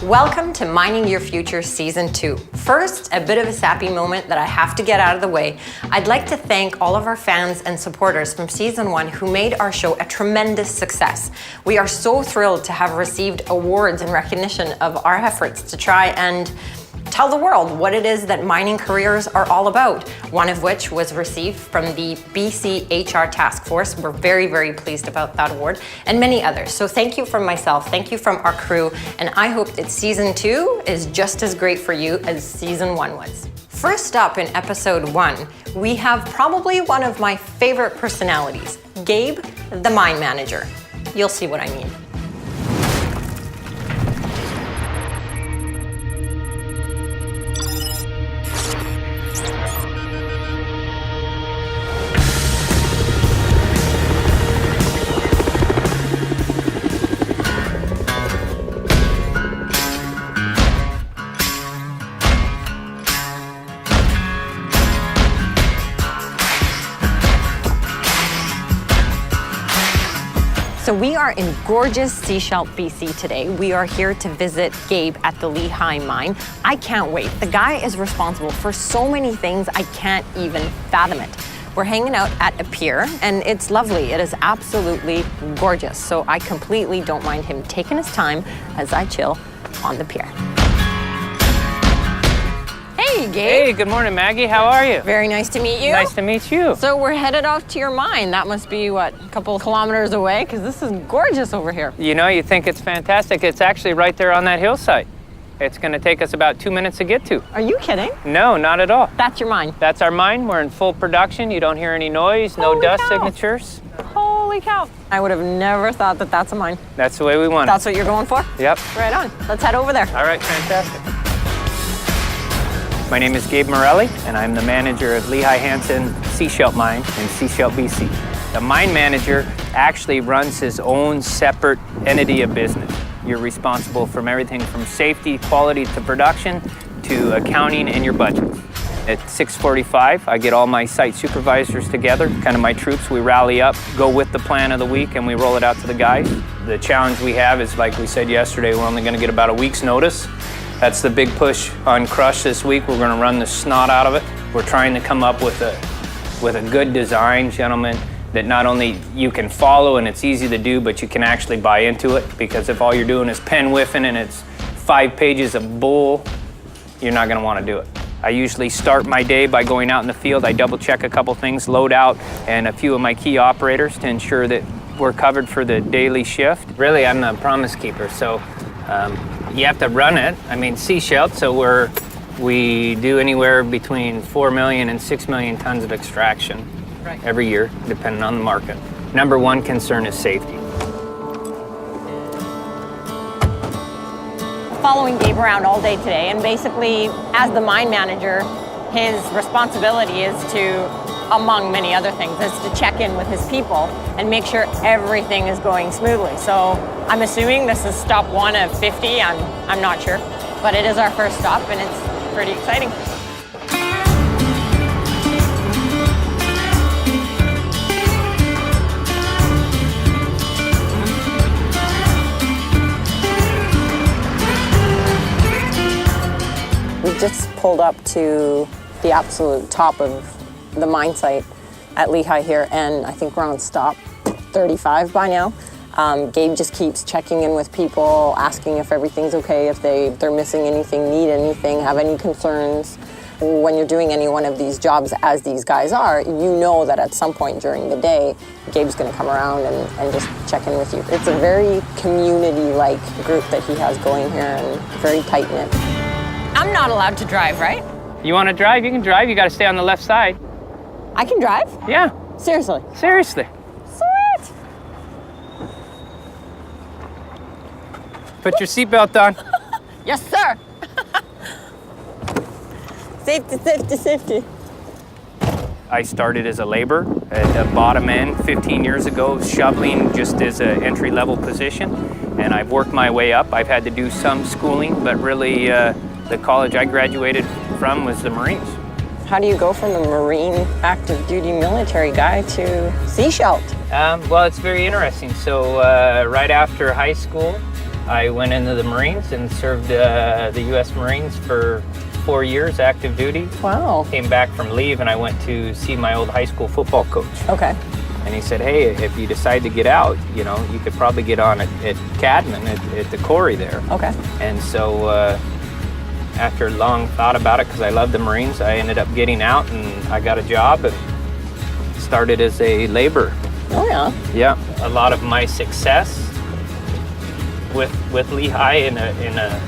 Welcome to Mining Your Future Season 2. First, a bit of a sappy moment that I have to get out of the way. I'd like to thank all of our fans and supporters from Season 1 who made our show a tremendous success. We are so thrilled to have received awards in recognition of our efforts to try and tell the world what it is that mining careers are all about, one of which was received from the BC HR Task Force. We're very, very pleased about that award, and many others. So thank you from myself, thank you from our crew, and I hope that Season 2 is just as great for you as Season 1 was. First up in Episode 1, we have probably one of my favorite personalities, Gabe, the mine manager. You'll see what I mean. So we are in gorgeous Sechelt, BC today. We are here to visit Gabe at the Lehi mine. I can't wait. The guy is responsible for so many things I can't even fathom it. We're hanging out at a pier and it's lovely. It is absolutely gorgeous. So I completely don't mind him taking his time as I chill on the pier. Hey, Gabe. Hey, good morning, Maggie. How are you? Very nice to meet you. Nice to meet you. So we're headed off to your mine. That must be, what, a couple of kilometers away? Because this is gorgeous over here. You know, you think it's fantastic. It's actually right there on that hillside. It's going to take us about 2 minutes to get to. Are you kidding? No, not at all. That's your mine? That's our mine. We're in full production. You don't hear any noise, no dust signatures. Holy cow. I would have never thought that that's a mine. That's the way we want it. That's what you're going for? Yep. Right on. Let's head over there. All right, fantastic. My name is Gabe Morelli, and I'm the manager of Lehigh Hanson Sechelt Mine in Sechelt, BC. The mine manager actually runs his own separate entity of business. You're responsible for everything from safety, quality to production, to accounting and your budgets. At 6:45, I get all my site supervisors together, kind of my troops. We rally up, go with the plan of the week, and we roll it out to the guys. The challenge we have is, like we said yesterday, we're only going to get about a week's notice. That's the big push on Crush this week. We're going to run the snot out of it. We're trying to come up with a good design, gentlemen, that not only you can follow and it's easy to do, but you can actually buy into it. Because if all you're doing is pen whiffing and it's 5 pages of bull, you're not going to want to do it. I usually start my day by going out in the field. I double check a couple things, load out, and a few of my key operators to ensure that we're covered for the daily shift. Really, I'm the promise keeper, so you have to run it. I mean, Sechelt, so we do anywhere between 4 million and 6 million tons of extraction every year, depending on the market. Number one concern is safety. Following Gabe around all day today, and basically, as the mine manager, his responsibility is to, among many other things, is to check in with his people and make sure everything is going smoothly. So I'm assuming this is stop 1 of 50, I'm not sure, but it is our first stop and it's pretty exciting. We just pulled up to the absolute top of the mine site at Lehi here, and I think we're on stop 35 by now. Gabe just keeps checking in with people, asking if everything's okay, if they're missing anything, need anything, have any concerns. When you're doing any one of these jobs, as these guys are, you know that at some point during the day, Gabe's gonna come around and just check in with you. It's a very community-like group that he has going here and very tight-knit. I'm not allowed to drive, right? You want to drive? You can drive. You got to stay on the left side. I can drive? Yeah. Seriously? Seriously. Sweet! Put your seatbelt on. Yes, sir! Safety, safety, safety. I started as a laborer at the bottom end 15 years ago, shoveling just as an entry-level position, and I've worked my way up. I've had to do some schooling, but really the college I graduated from was the Marines. How do you go from the Marine active duty military guy to Sechelt? Well, it's very interesting. So right after high school, I went into the Marines and served the U.S. Marines for 4 years, active duty. Wow. Came back from leave and I went to see my old high school football coach. Okay. And he said, hey, if you decide to get out, you know, you could probably get on at Cadman, at the Corey there. Okay. And so after long thought about it, because I love the Marines, I ended up getting out and I got a job and started as a laborer. Oh yeah. Yeah. A lot of my success with Lehigh in a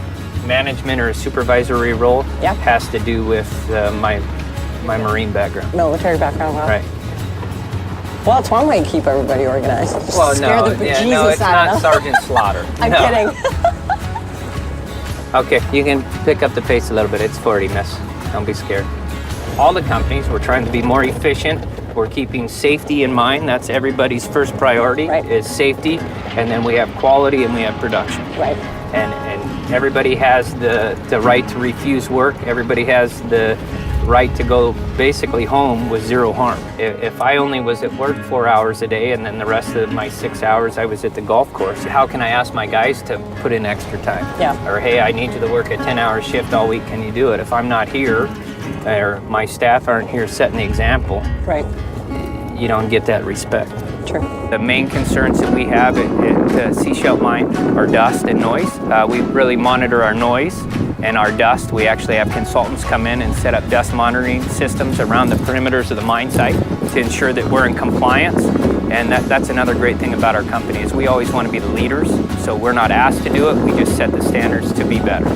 management or a supervisory role Yeah. has to do with my Marine background. Military background, wow. Right. Well, it's one way to keep everybody organized. Just Well, scare no, the yeah, bejesus no, it's out not of them. Sergeant Slaughter. I'm No. kidding. Okay, you can pick up the pace a little bit. It's 40, miss. Don't be scared. All the companies, we're trying to be more efficient. We're keeping safety in mind. That's everybody's first priority, Right. is safety. And then we have quality and we have production. Right. And everybody has the right to refuse work. Everybody has the right to go basically home with zero harm. If I only was at work 4 hours a day and then the rest of my 6 hours I was at the golf course, how can I ask my guys to put in extra time? Yeah. Or hey, I need you to work a 10-hour shift all week, can you do it? If I'm not here or my staff aren't here setting the example, Right. you don't get that respect. True. The main concerns that we have at Seashell Mine are dust and noise. We really monitor our noise and our dust. We actually have consultants come in and set up dust monitoring systems around the perimeters of the mine site to ensure that we're in compliance. And that's another great thing about our company is we always want to be the leaders. So we're not asked to do it, we just set the standards to be better.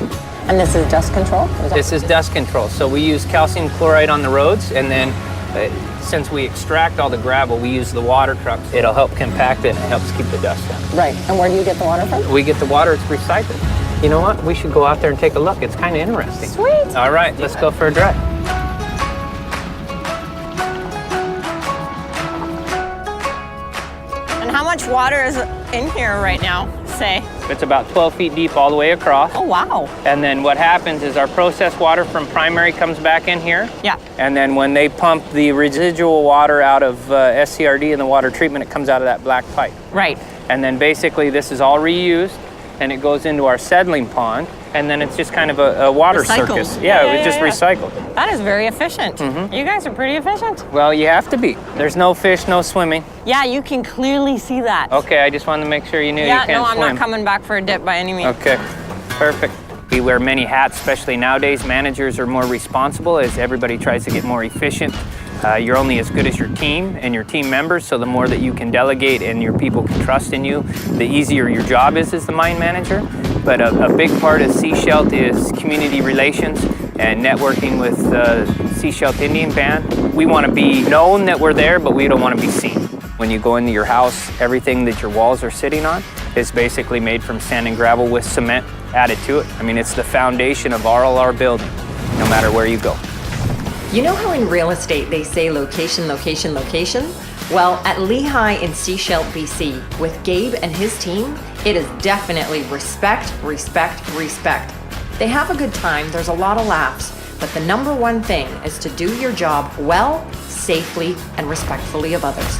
And this is dust control? This is dust control. So we use calcium chloride on the roads, and then since we extract all the gravel, we use the water truck. It'll help compact it and it helps keep the dust down. Right. And where do you get the water from? We get the water, it's recycled. You know what? We should go out there and take a look. It's kind of interesting. Sweet. All right, let's go for a drive. And how much water is in here right now, say? It's about 12 feet deep all the way across. Oh, wow. And then what happens is our processed water from primary comes back in here. Yeah. And then when they pump the residual water out of SCRD and the water treatment, it comes out of that black pipe. Right. And then basically this is all reused and it goes into our settling pond. And then it's just kind of a water Recycled. circus. Yeah, it's just recycled. That is very efficient. Mm-hmm. You guys are pretty efficient. Well, you have to be. There's no fish, no swimming. Yeah, you can clearly see that. Okay, I just wanted to make sure you knew Yeah, you can't no, I'm swim. not coming back for a dip by any means. Okay, perfect. We wear many hats, especially nowadays. Managers are more responsible as everybody tries to get more efficient. You're only as good as your team and your team members, so the more that you can delegate and your people can trust in you, the easier your job is as the mine manager. But a big part of Seashell is community relations and networking with Seashell Indian Band. We want to be known that we're there, but we don't want to be seen. When you go into your house, everything that your walls are sitting on is basically made from sand and gravel with cement added to it. I mean, it's the foundation of all our building, no matter where you go. You know how in real estate they say location, location, location? Well, at Lehigh in Seashell, BC, with Gabe and his team, it is definitely respect, respect, respect. They have a good time, there's a lot of laughs, but the number one thing is to do your job well, safely, and respectfully of others.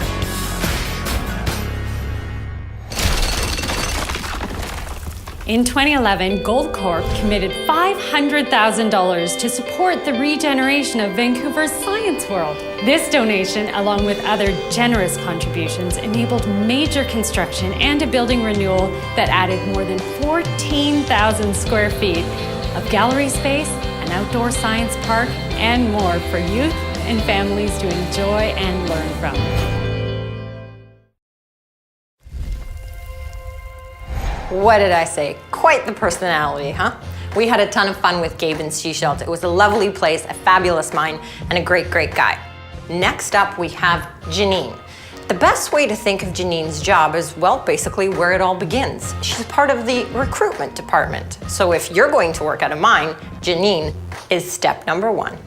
In 2011, Goldcorp committed $500,000 to support the regeneration of Vancouver's science world. This donation, along with other generous contributions, enabled major construction and a building renewal that added more than 14,000 square feet of gallery space, an outdoor science park, and more for youth and families to enjoy and learn from. What did I say? Quite the personality, huh? We had a ton of fun with Gabe and Seashell. It was a lovely place, a fabulous mine, and a great, great guy. Next up, we have Janine. The best way to think of Janine's job is, well, basically where it all begins. She's part of the recruitment department. So if you're going to work at a mine, Janine is step number one.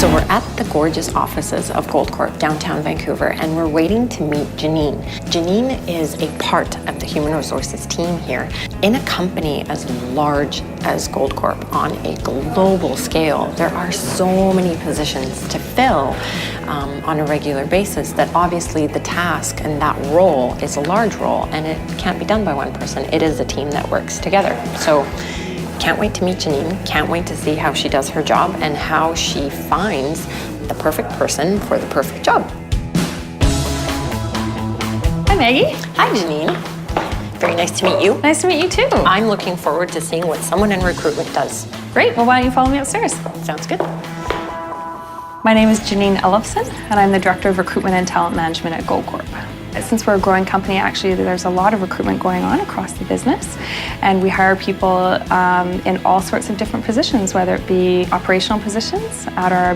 So we're at the gorgeous offices of Goldcorp downtown Vancouver, and we're waiting to meet Janine. Janine is a part of the human resources team here in a company as large as Goldcorp on a global scale. There are so many positions to fill on a regular basis that obviously the task and that role is a large role, and it can't be done by one person. It is a team that works together. So can't wait to meet Janine, can't wait to see how she does her job and how she finds the perfect person for the perfect job. Hi, Maggie. Hi, Janine. Very nice to meet you. Nice to meet you too. I'm looking forward to seeing what someone in recruitment does. Great. Well, why don't you follow me upstairs? Sounds good. My name is Janine Ellefson, and I'm the Director of Recruitment and Talent Management at Goldcorp. Since we're a growing company, actually, there's a lot of recruitment going on across the business, and we hire people in all sorts of different positions, whether it be operational positions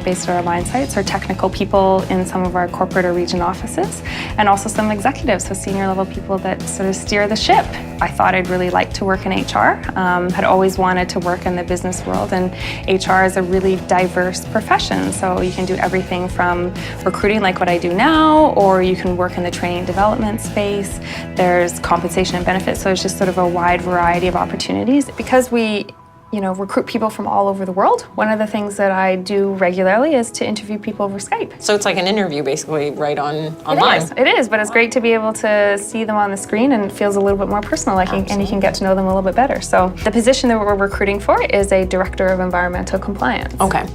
based at our line sites, or technical people in some of our corporate or region offices, and also some executives, so senior level people that sort of steer the ship. I thought I'd really like to work in HR, had always wanted to work in the business world, and HR is a really diverse profession, so you can do everything from recruiting like what I do now, or you can work in the training development space. There's compensation and benefits, so it's just sort of a wide variety of opportunities. Because we recruit people from all over the world, one of the things that I do regularly is to interview people over Skype. So it's like an interview basically right online. It is, but it's great to be able to see them on the screen, and it feels a little bit more personal, and you can get to know them a little bit better. So the position that we're recruiting for is a Director of Environmental Compliance. Okay.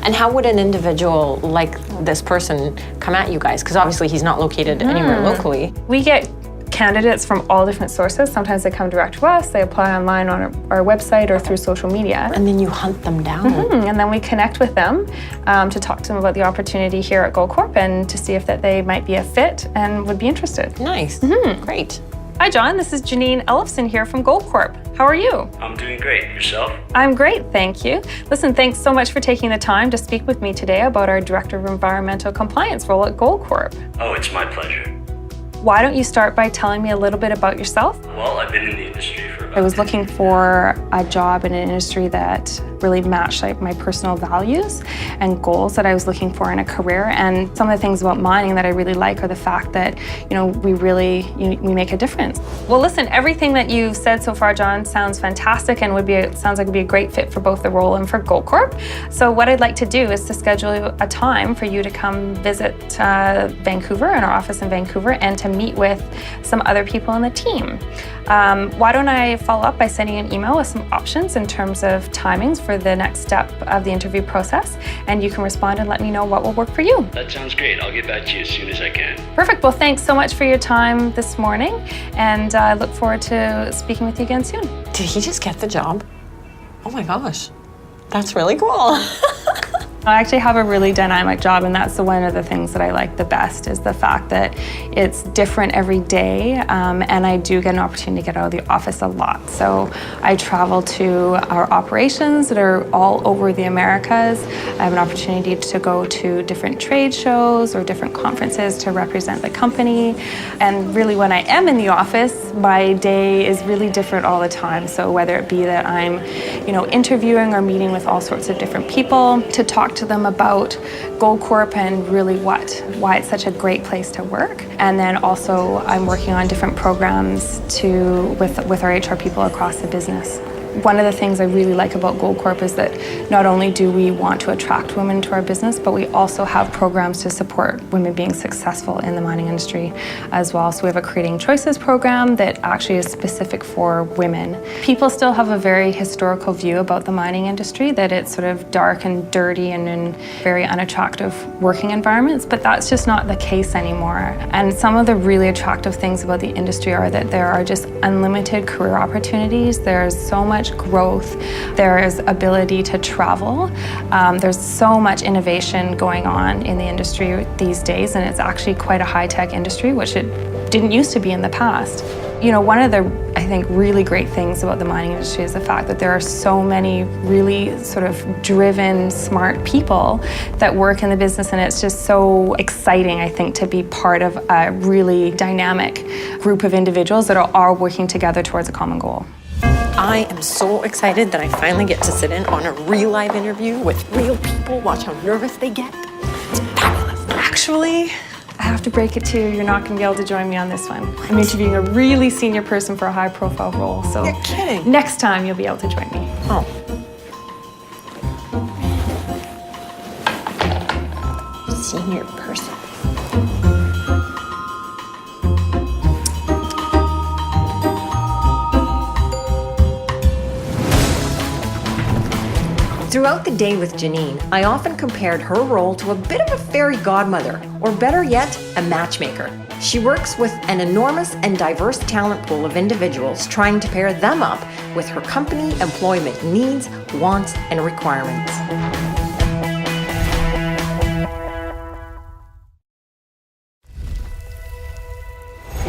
And how would an individual like this person come at you guys? Because obviously he's not located anywhere locally. We get candidates from all different sources. Sometimes they come direct to us, they apply online on our website or through social media. And then you hunt them down. And then we connect with them to talk to them about the opportunity here at Goldcorp and to see if that they might be a fit and would be interested. Nice. Great. Hi, John. This is Janine Ellefson here from Goldcorp. How are you? I'm doing great. Yourself? I'm great, thank you. Listen, thanks so much for taking the time to speak with me today about our Director of Environmental Compliance role at Goldcorp. Oh, it's my pleasure. Why don't you start by telling me a little bit about yourself? Well, I've been in the industry for about I was looking for a job in an industry that really matched my personal values and goals that I was looking for in a career. And some of the things about mining that I really like are the fact that, we make a difference. Well, listen, everything that you've said so far, John, sounds fantastic and sounds like it'd be a great fit for both the role and for Goldcorp. So what I'd like to do is to schedule a time for you to come visit Vancouver, in our office in Vancouver, and to meet with some other people on the team. Why don't I follow up by sending an email with some options in terms of timings for the next step of the interview process, and you can respond and let me know what will work for you. That sounds great. I'll get back to you as soon as I can. Perfect. Well, thanks so much for your time this morning, and I look forward to speaking with you again soon. Did he just get the job? Oh my gosh. That's really cool. I actually have a really dynamic job, and that's one of the things that I like the best, is the fact that it's different every day, and I do get an opportunity to get out of the office a lot. So I travel to our operations that are all over the Americas. I have an opportunity to go to different trade shows or different conferences to represent the company. And really, when I am in the office, my day is really different all the time. So whether it be that I'm, interviewing or meeting with all sorts of different people to talk to them about Goldcorp and really why it's such a great place to work. And then also I'm working on different programs with our HR people across the business. One of the things I really like about Goldcorp is that not only do we want to attract women to our business, but we also have programs to support women being successful in the mining industry as well. So we have a Creating Choices program that actually is specific for women. People still have a very historical view about the mining industry, that it's sort of dark and dirty and in very unattractive working environments, but that's just not the case anymore. And some of the really attractive things about the industry are that there are just unlimited career opportunities. There's so much growth, there is ability to travel. There's so much innovation going on in the industry these days, and it's actually quite a high-tech industry, which it didn't used to be in the past. One of the, I think, really great things about the mining industry is the fact that there are so many really sort of driven, smart people that work in the business, and it's just so exciting, I think, to be part of a really dynamic group of individuals that are all working together towards a common goal. I am so excited that I finally get to sit in on a real live interview with real people. Watch how nervous they get. It's fabulous. Actually, I have to break it to you. You're not going to be able to join me on this one. I'm interviewing a really senior person for a high-profile role, so You're kidding. next time you'll be able to join me. Oh. Senior person. Throughout the day with Janine, I often compared her role to a bit of a fairy godmother, or better yet, a matchmaker. She works with an enormous and diverse talent pool of individuals, trying to pair them up with her company employment needs, wants, and requirements.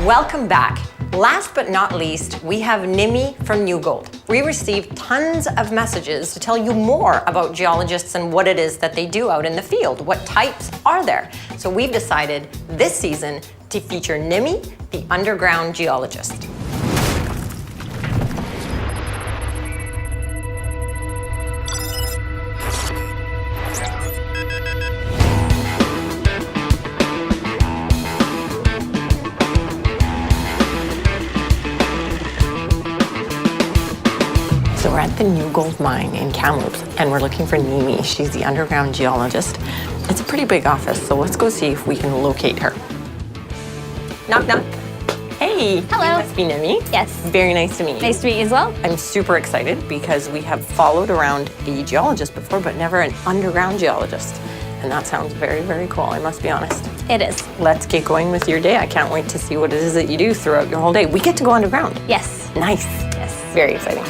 Welcome back. Last but not least, we have Nimi from New Gold. We received tons of messages to tell you more about geologists and what it is that they do out in the field. What types are there? So we've decided this season to feature Nimi, the underground geologist. So we're at the New Gold mine in Kamloops, and we're looking for Nimi. She's the underground geologist. It's a pretty big office, so let's go see if we can locate her. Knock, knock. Hey. Hello. You must be Nimi. Yes. Very nice to meet you. Nice to meet you as well. I'm super excited because we have followed around a geologist before, but never an underground geologist. And that sounds very, very cool, I must be honest. It is. Let's get going with your day. I can't wait to see what it is that you do throughout your whole day. We get to go underground. Yes. Nice. Yes. Very exciting.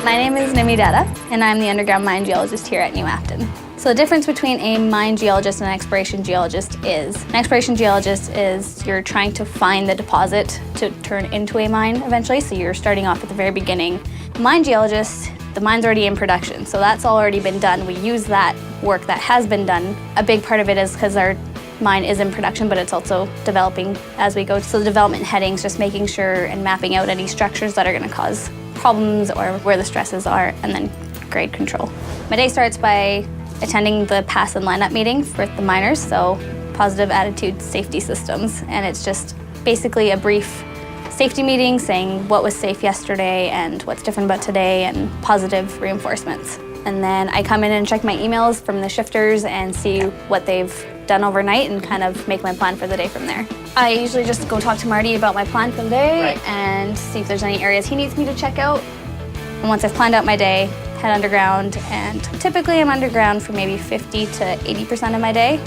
My name is Nimi Dada, and I'm the underground mine geologist here at New Afton. So the difference between a mine geologist and an exploration geologist is, an exploration geologist is you're trying to find the deposit to turn into a mine eventually, so you're starting off at the very beginning. Mine geologist, the mine's already in production, so that's already been done. We use that work that has been done. A big part of it is because our mine is in production, but it's also developing as we go. So the development headings, just making sure and mapping out any structures that are going to cause problems or where the stresses are, and then grade control. My day starts by attending the pass and lineup meeting with the miners, so positive attitude safety systems, and it's just basically a brief safety meeting saying what was safe yesterday and what's different about today and positive reinforcements. And then I come in and check my emails from the shifters and see what they've done overnight and kind of make my plan for the day from there. I usually just go talk to Marty about my plan for the day and see if there's any areas he needs me to check out. And once I've planned out my day, head underground, and typically I'm underground for maybe 50 to 80% of my day.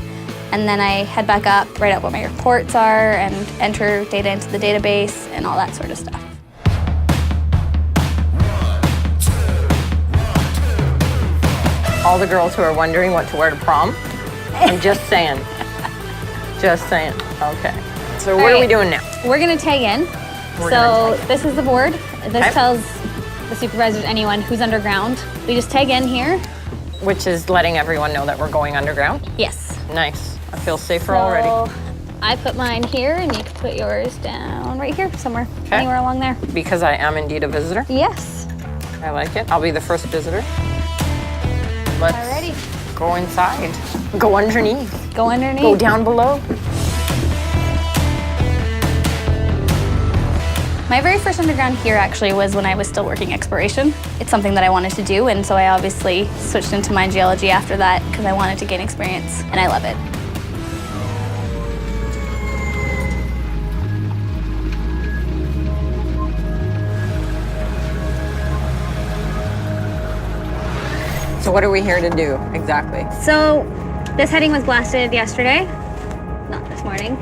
And then I head back up, write out what my reports are, and enter data into the database and all that sort of stuff. All the girls who are wondering what to wear to prom, I'm just saying. Just saying. Okay. So what are we doing now? We're gonna tag in. This is the board. This tells the supervisors, anyone who's underground. We just tag in here. Which is letting everyone know that we're going underground? Yes. Nice. I feel safer already. I put mine here, and you can put yours down right here somewhere, anywhere along there. Because I am indeed a visitor. Yes. I like it. I'll be the first visitor. Let's Alrighty. go inside. Go underneath. Go underneath. Go down below. My very first underground here actually was when I was still working exploration. It's something that I wanted to do, and so I obviously switched into mine geology after that because I wanted to gain experience, and I love it. So what are we here to do exactly? So this heading was blasted yesterday, not this morning.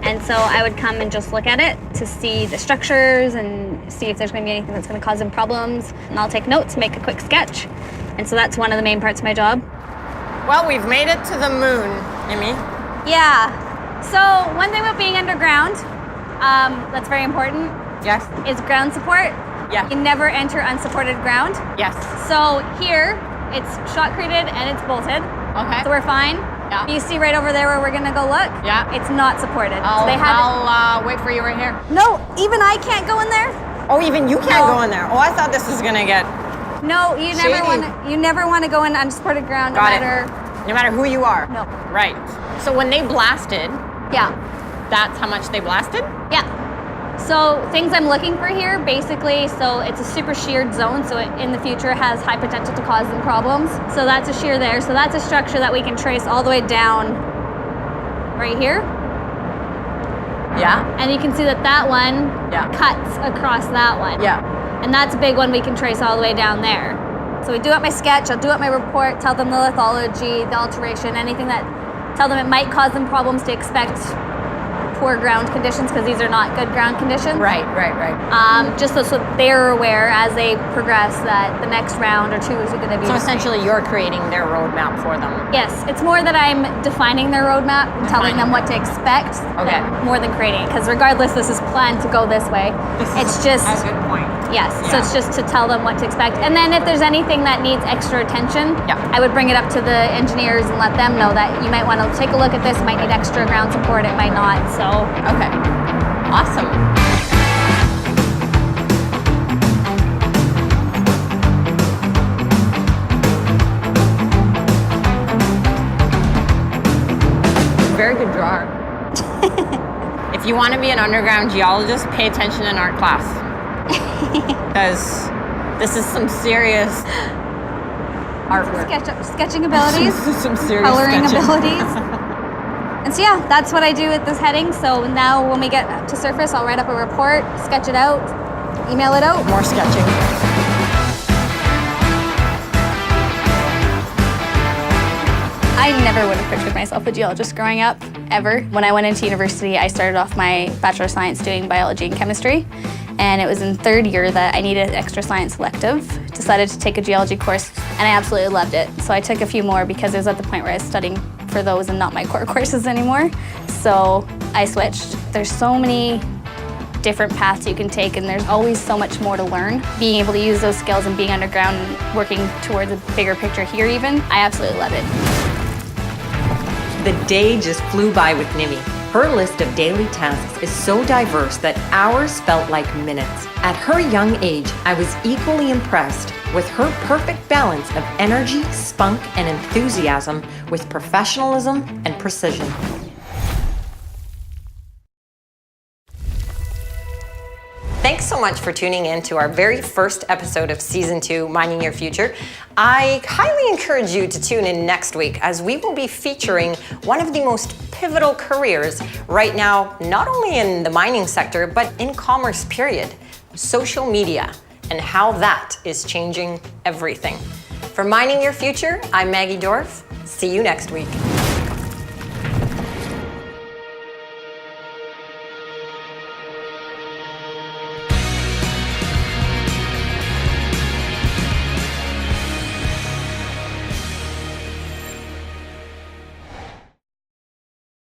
And so I would come and just look at it to see the structures and see if there's going to be anything that's going to cause them problems. And I'll take notes, make a quick sketch. And so that's one of the main parts of my job. Well, we've made it to the moon, Amy. Yeah. So one thing about being underground, that's very important, Yes. is ground support. Yeah. You never enter unsupported ground. Yes. So here, it's shotcreted and it's bolted. Okay. So we're fine. Yeah. You see right over there where we're gonna go look? Yeah. It's not supported. I'll So they have I'll wait for you right here. No, even I can't go in there. Oh, even you can't go in there. Oh, I thought this was gonna get. No, you never Shady. want to go in unsupported ground, no Got it. matter. No matter who you are. No. Right. So when they blasted, Yeah, that's how much they blasted? yeah. So things I'm looking for here, basically, so it's a super sheared zone, so it in the future has high potential to cause them problems. So that's a shear there. So that's a structure that we can trace all the way down right here. Yeah. And you can see that that one Yeah. cuts across that one. Yeah. And that's a big one we can trace all the way down there. So we do up my sketch, I'll do up my report, tell them the lithology, the alteration, anything that, tell them it might cause them problems to expect poor ground conditions because these are not good ground conditions. Right. Just so they're aware as they progress that the next round or two is going to be. So the essentially, you're creating their roadmap for them. same. Yes, it's more that I'm defining their roadmap and telling them what to expect. Okay. More than creating it, because regardless, this is planned to go this way. It's just. a good point. Yes, so it's just to tell them what to expect. And then if there's anything that needs extra attention, I would bring it up to the engineers and let them know that you might want to take a look at this, it might need extra ground support, it might not, so. Okay. Awesome. Very good drawer. If you want to be an underground geologist, pay attention in art class. Because this is some serious artwork. Sketching abilities, Some serious coloring sketching. abilities. And so yeah, that's what I do with this heading. So now when we get to surface, I'll write up a report, sketch it out, email it out. More sketching. I never would have pictured myself a geologist growing up, ever. When I went into university, I started off my Bachelor of Science doing biology and chemistry. And it was in third year that I needed an extra science elective. Decided to take a geology course, and I absolutely loved it. So I took a few more because it was at the point where I was studying for those and not my core courses anymore. So I switched. There's so many different paths you can take, and there's always so much more to learn. Being able to use those skills and being underground and working towards a bigger picture here even, I absolutely love it. The day just flew by with Nimi. Her list of daily tasks is so diverse that hours felt like minutes. At her young age, I was equally impressed with her perfect balance of energy, spunk, and enthusiasm with professionalism and precision. Thanks so much for tuning in to our very first episode of Season 2, Mining Your Future. I highly encourage you to tune in next week as we will be featuring one of the most pivotal careers right now, not only in the mining sector, but in commerce, period. Social media and how that is changing everything. For Mining Your Future, I'm Maggie Dorf. See you next week.